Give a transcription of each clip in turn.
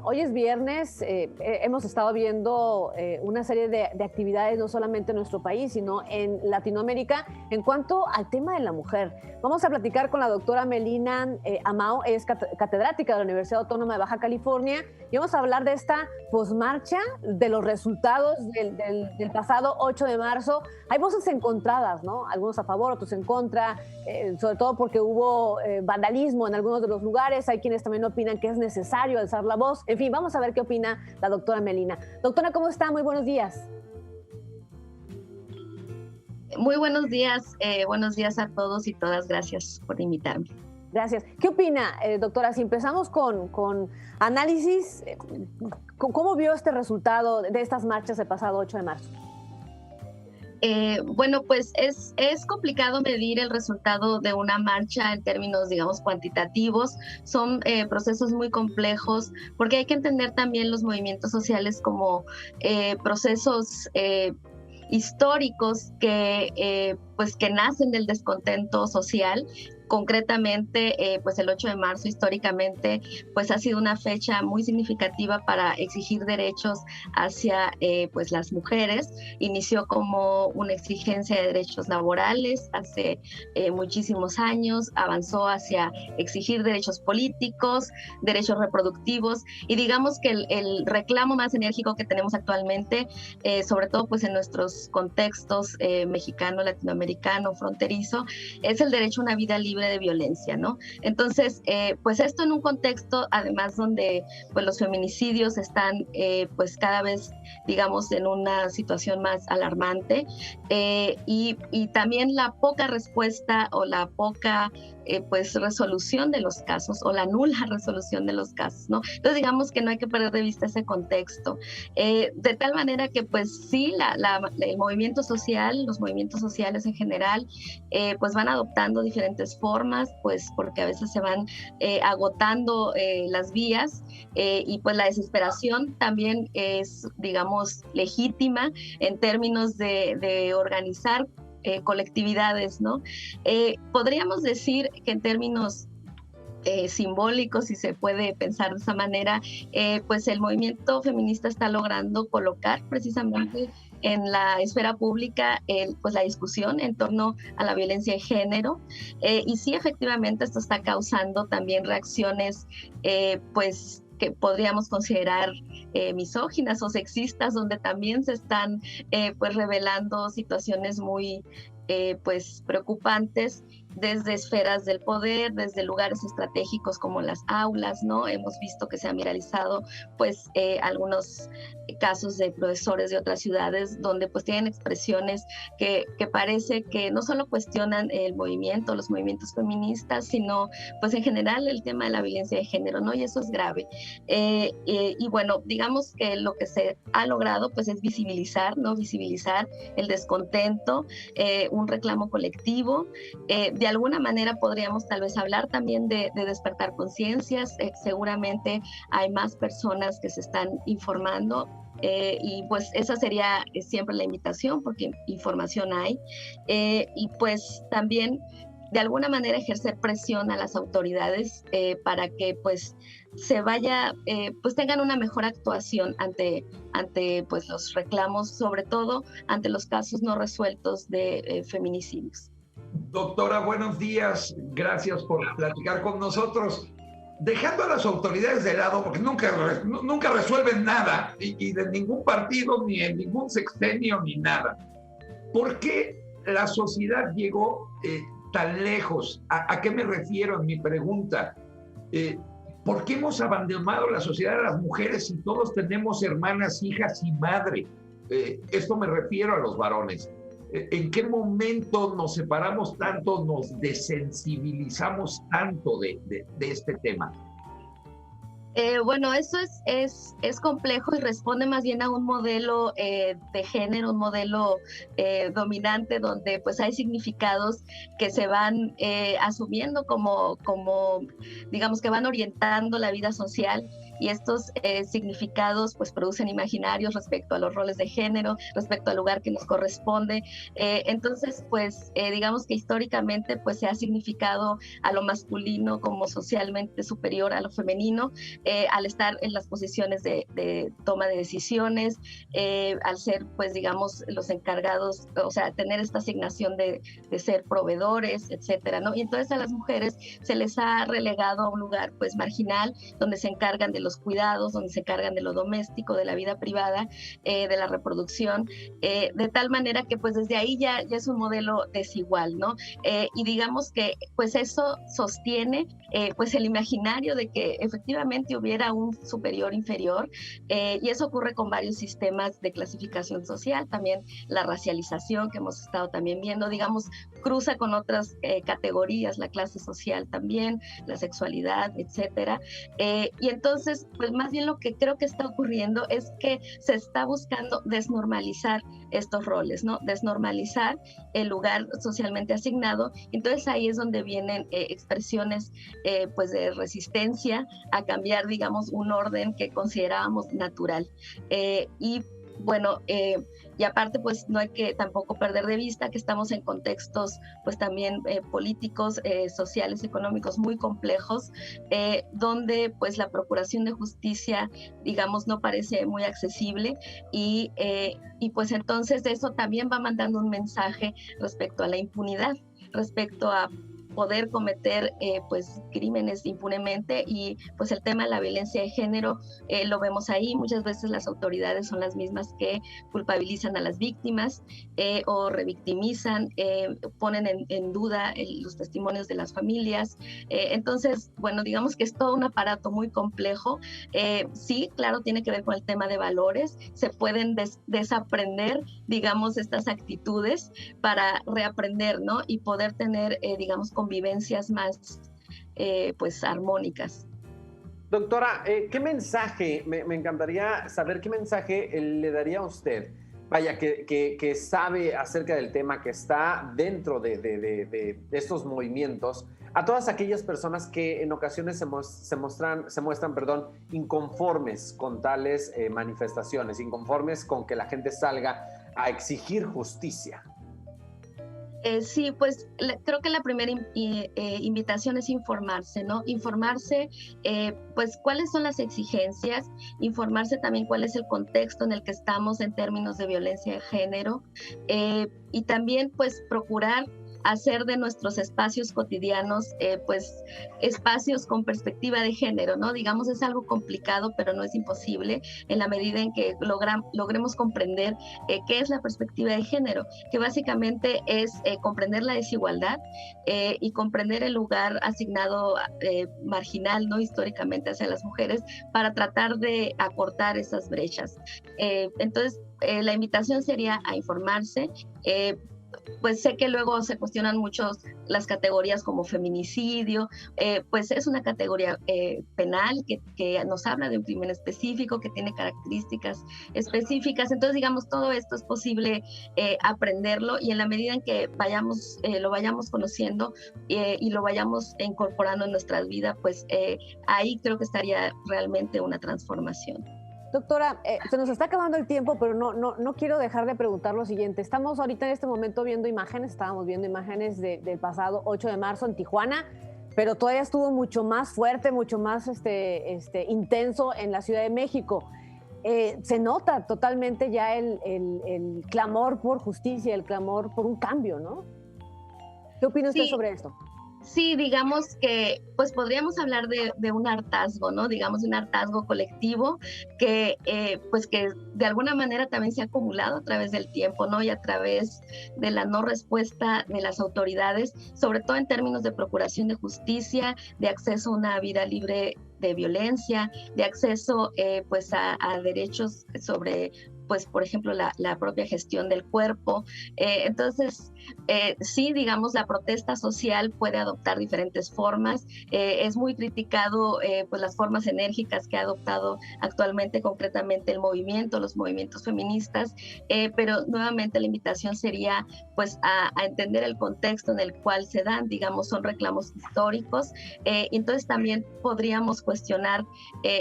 Hoy es viernes, hemos estado viendo una serie de actividades no solamente en nuestro país, sino en Latinoamérica en cuanto al tema de la mujer. Vamos a platicar con la doctora Melina Amao, es catedrática de la Universidad Autónoma de Baja California, y vamos a hablar de esta posmarcha, de los resultados del pasado 8 de marzo. Hay voces encontradas, ¿no? Algunos a favor, otros en contra, sobre todo porque hubo vandalismo en algunos de los lugares. Hay quienes también opinan que es necesario alzar la voz. En fin, vamos a ver qué opina la doctora Melina. Doctora, ¿cómo está? Muy buenos días. Muy buenos días a todos y todas, gracias por invitarme. Gracias. ¿Qué opina, doctora? Si empezamos con análisis, ¿cómo vio este resultado de estas marchas del pasado 8 de marzo? Bueno, pues es complicado medir el resultado de una marcha en términos, digamos, cuantitativos. Son procesos muy complejos porque hay que entender también los movimientos sociales como procesos históricos pues que nacen del descontento social. Concretamente, pues el 8 de marzo históricamente pues ha sido una fecha muy significativa para exigir derechos hacia pues las mujeres. Inició como una exigencia de derechos laborales hace muchísimos años, avanzó hacia exigir derechos políticos, derechos reproductivos, y digamos que el reclamo más enérgico que tenemos actualmente, sobre todo pues en nuestros contextos mexicano, latinoamericano, fronterizo, es el derecho a una vida libre de violencia, ¿no? Entonces, pues esto en un contexto, además, donde pues los feminicidios están pues cada vez, digamos, en una situación más alarmante, y también la poca respuesta o la poca pues resolución de los casos o la nula resolución de los casos, ¿no? Entonces digamos que no hay que perder de vista ese contexto, de tal manera que pues sí, el movimiento social, los movimientos sociales en general, pues van adoptando diferentes formas, pues porque a veces se van agotando las vías, y pues la desesperación también es, digamos, legítima en términos de organizar colectividades, ¿no? Podríamos decir que en términos simbólicos, si se puede pensar de esa manera, pues el movimiento feminista está logrando colocar precisamente en la esfera pública pues la discusión en torno a la violencia de género, y sí, efectivamente esto está causando también reacciones pues que podríamos considerar misóginas o sexistas, donde también se están pues revelando situaciones muy pues preocupantes desde esferas del poder, desde lugares estratégicos como las aulas, ¿no? Hemos visto que se han viralizado pues algunos casos de profesores de otras ciudades donde pues tienen expresiones que parece que no solo cuestionan el movimiento, los movimientos feministas, sino pues en general el tema de la violencia de género, ¿no? Y eso es grave. Y bueno, digamos que lo que se ha logrado pues es visibilizar, ¿no? Visibilizar el descontento, un reclamo colectivo. De alguna manera podríamos tal vez hablar también de despertar conciencias. Seguramente hay más personas que se están informando, y pues esa sería siempre la invitación, porque información hay, y pues también de alguna manera ejercer presión a las autoridades para que pues se vaya, pues tengan una mejor actuación ante pues los reclamos, sobre todo ante los casos no resueltos de feminicidios. Doctora, buenos días. Gracias por platicar con nosotros. Dejando a las autoridades de lado, porque nunca resuelven nada, y de ningún partido, ni en ningún sexenio, ni nada. ¿Por qué la sociedad llegó tan lejos? ¿A qué me refiero en mi pregunta? ¿Por qué hemos abandonado la sociedad a las mujeres si todos tenemos hermanas, hijas y madre? Esto me refiero a los varones. ¿En qué momento nos separamos tanto, nos desensibilizamos tanto de este tema? Bueno, eso es complejo y responde más bien a un modelo de género, un modelo dominante, donde pues hay significados que se van asumiendo como, digamos, que van orientando la vida social, y estos significados pues producen imaginarios respecto a los roles de género, respecto al lugar que nos corresponde. Entonces, pues digamos que históricamente pues se ha significado a lo masculino como socialmente superior a lo femenino, al estar en las posiciones de toma de decisiones, al ser pues digamos los encargados, o sea, tener esta asignación de ser proveedores, etcétera, ¿no? Y entonces a las mujeres se les ha relegado a un lugar pues marginal, donde se encargan de los cuidados, donde se encargan de lo doméstico, de la vida privada, de la reproducción, de tal manera que pues desde ahí ya es un modelo desigual, ¿no? Y digamos que pues eso sostiene pues el imaginario de que efectivamente hubiera un superior inferior, y eso ocurre con varios sistemas de clasificación social, también la racialización que hemos estado también viendo, digamos, cruza con otras categorías, la clase social también, la sexualidad, etcétera. Y entonces, pues más bien lo que creo que está ocurriendo es que se está buscando desnormalizar estos roles, ¿no? Desnormalizar el lugar socialmente asignado. Entonces ahí es donde vienen expresiones pues de resistencia a cambiar, digamos, un orden que considerábamos natural. Y bueno, y aparte pues no hay que tampoco perder de vista que estamos en contextos pues también políticos, sociales, económicos muy complejos, donde pues la procuración de justicia digamos no parece muy accesible, y pues entonces eso también va mandando un mensaje respecto a la impunidad, respecto a poder cometer pues crímenes impunemente, y pues el tema de la violencia de género lo vemos ahí. Muchas veces las autoridades son las mismas que culpabilizan a las víctimas o revictimizan, ponen en duda los testimonios de las familias. Entonces, bueno, digamos que es todo un aparato muy complejo. Sí, claro, tiene que ver con el tema de valores. Se pueden desaprender, digamos, estas actitudes para reaprender, ¿no? Y poder tener, digamos, convivencias más pues armónicas. Doctora, ¿qué mensaje, me encantaría saber qué mensaje le daría a usted, vaya, que sabe acerca del tema, que está dentro de estos movimientos, a todas aquellas personas que en ocasiones se muestran, inconformes con tales manifestaciones, inconformes con que la gente salga a exigir justicia? Sí, pues creo que la primera invitación es informarse, ¿no? Informarse, pues cuáles son las exigencias, informarse también cuál es el contexto en el que estamos en términos de violencia de género, y también pues procurar hacer de nuestros espacios cotidianos, pues espacios con perspectiva de género, ¿no? Digamos, es algo complicado, pero no es imposible en la medida en que logremos comprender qué es la perspectiva de género, que básicamente es comprender la desigualdad y comprender el lugar asignado marginal, ¿no? Históricamente hacia las mujeres, para tratar de acortar esas brechas. Entonces, la invitación sería a informarse. Pues sé que luego se cuestionan mucho las categorías como feminicidio, pues es una categoría penal que nos habla de un crimen específico, que tiene características específicas. Entonces, digamos, todo esto es posible aprenderlo, y en la medida en que lo vayamos conociendo y lo vayamos incorporando en nuestra vida, pues ahí creo que estaría realmente una transformación. Doctora, se nos está acabando el tiempo, pero no quiero dejar de preguntar lo siguiente. Estamos ahorita en este momento estábamos viendo imágenes del pasado 8 de marzo en Tijuana, pero todavía estuvo mucho más fuerte, mucho más intenso en la Ciudad de México. Se nota totalmente ya el clamor por justicia, el clamor por un cambio, ¿no? ¿Qué opina usted sobre esto? Sí, digamos que pues podríamos hablar de un hartazgo, ¿no? Digamos, de un hartazgo colectivo que pues que de alguna manera también se ha acumulado a través del tiempo, ¿no? Y a través de la no respuesta de las autoridades, sobre todo en términos de procuración de justicia, de acceso a una vida libre de violencia, de acceso pues a derechos sobre pues por ejemplo la propia gestión del cuerpo. Entonces, sí, digamos, la protesta social puede adoptar diferentes formas. Es muy criticado pues las formas enérgicas que ha adoptado actualmente, concretamente los movimientos feministas, pero nuevamente la invitación sería pues a entender el contexto en el cual se dan, digamos, son reclamos históricos. Entonces también podríamos cuestionar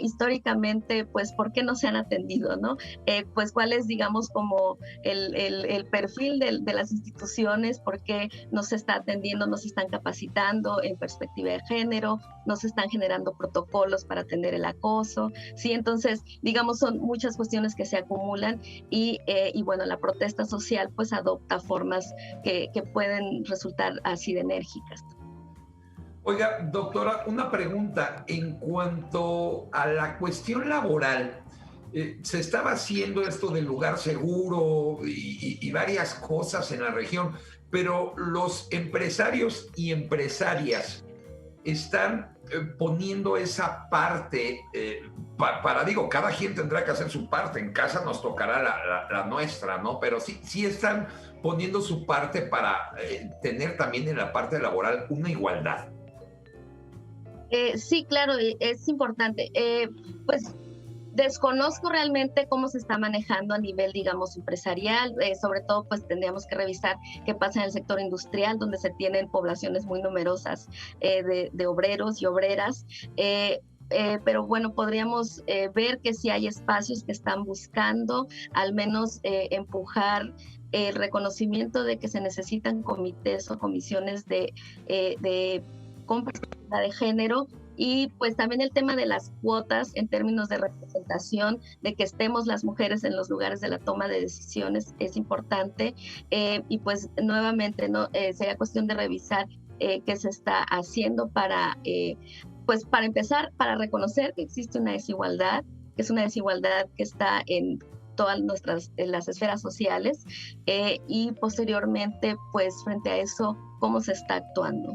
históricamente pues por qué no se han atendido, ¿no? Pues cuál es, digamos, como el perfil de las instituciones, por qué no se está atendiendo, no se están capacitando en perspectiva de género, no se están generando protocolos para atender el acoso, ¿sí? Entonces, digamos, son muchas cuestiones que se acumulan y bueno, la protesta social pues adopta formas que pueden resultar así de enérgicas. Oiga, doctora, una pregunta en cuanto a la cuestión laboral. Se estaba haciendo esto del lugar seguro y varias cosas en la región, pero los empresarios y empresarias están poniendo esa parte digo, cada quien tendrá que hacer su parte, en casa nos tocará la nuestra, ¿no? Pero sí están poniendo su parte para tener también en la parte laboral una igualdad. Sí, claro, es importante. Pues desconozco realmente cómo se está manejando a nivel, digamos, empresarial. Sobre todo, pues tendríamos que revisar qué pasa en el sector industrial, donde se tienen poblaciones muy numerosas de obreros y obreras. Pero bueno, podríamos ver que sí hay espacios que están buscando al menos empujar el reconocimiento de que se necesitan comités o comisiones de con perspectiva de género, y pues también el tema de las cuotas en términos de representación, de que estemos las mujeres en los lugares de la toma de decisiones es importante, y pues nuevamente no sería cuestión de revisar qué se está haciendo para pues para empezar, para reconocer que existe una desigualdad, que es una desigualdad que está en todas en las esferas sociales, y posteriormente pues frente a eso cómo se está actuando.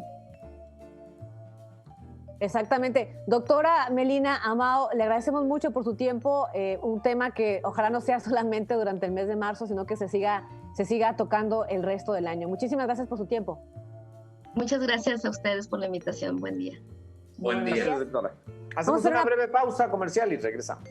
Exactamente. Doctora Melina Amao, le agradecemos mucho por su tiempo, un tema que ojalá no sea solamente durante el mes de marzo, sino que se siga tocando el resto del año. Muchísimas gracias por su tiempo. Muchas gracias a ustedes por la invitación. Buen día. Buen día. Gracias, doctora. Hacemos una breve pausa comercial y regresamos.